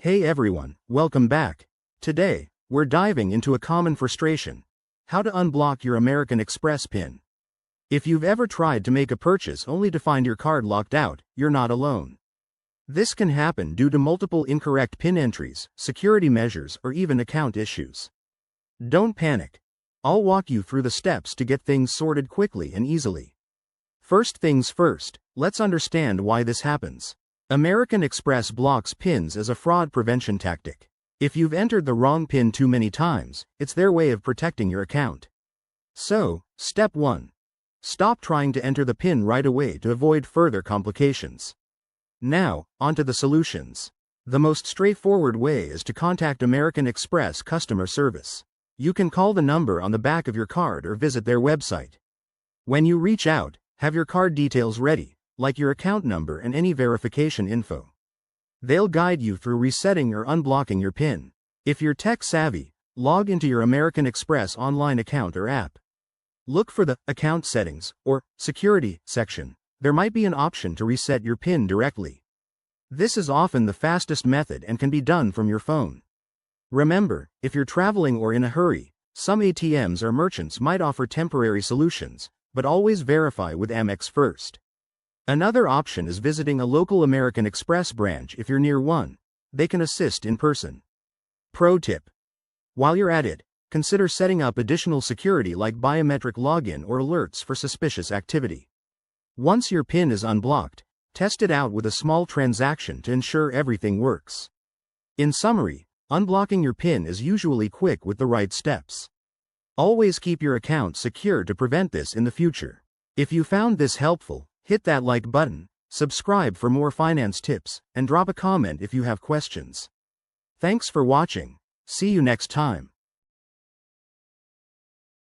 Hey everyone, welcome back. Today, we're diving into a common frustration: how to unblock your American Express PIN. If you've ever tried to make a purchase only to find your card locked out, you're not alone. This can happen due to multiple incorrect PIN entries, security measures, or even account issues. Don't panic. I'll walk you through the steps to get things sorted quickly and easily. First things first, let's understand why this happens. American Express blocks PINs as a fraud prevention tactic. If you've entered the wrong PIN too many times, it's their way of protecting your account. So, step 1. Stop trying to enter the PIN right away to avoid further complications. Now, onto the solutions. The most straightforward way is to contact American Express customer service. You can call the number on the back of your card or visit their website. When you reach out, have your card details ready, like your account number and any verification info. They'll guide you through resetting or unblocking your PIN. If you're tech-savvy, log into your American Express online account or app. Look for the Account Settings or Security section. There might be an option to reset your PIN directly. This is often the fastest method and can be done from your phone. Remember, if you're traveling or in a hurry, some ATMs or merchants might offer temporary solutions, but always verify with Amex first. Another option is visiting a local American Express branch if you're near one. They can assist in person. Pro tip: while you're at it, consider setting up additional security like biometric login or alerts for suspicious activity. Once your PIN is unblocked, test it out with a small transaction to ensure everything works. In summary, unblocking your PIN is usually quick with the right steps. Always keep your account secure to prevent this in the future. If you found this helpful, hit that like button, subscribe for more finance tips, and drop a comment if you have questions. Thanks for watching. See you next time.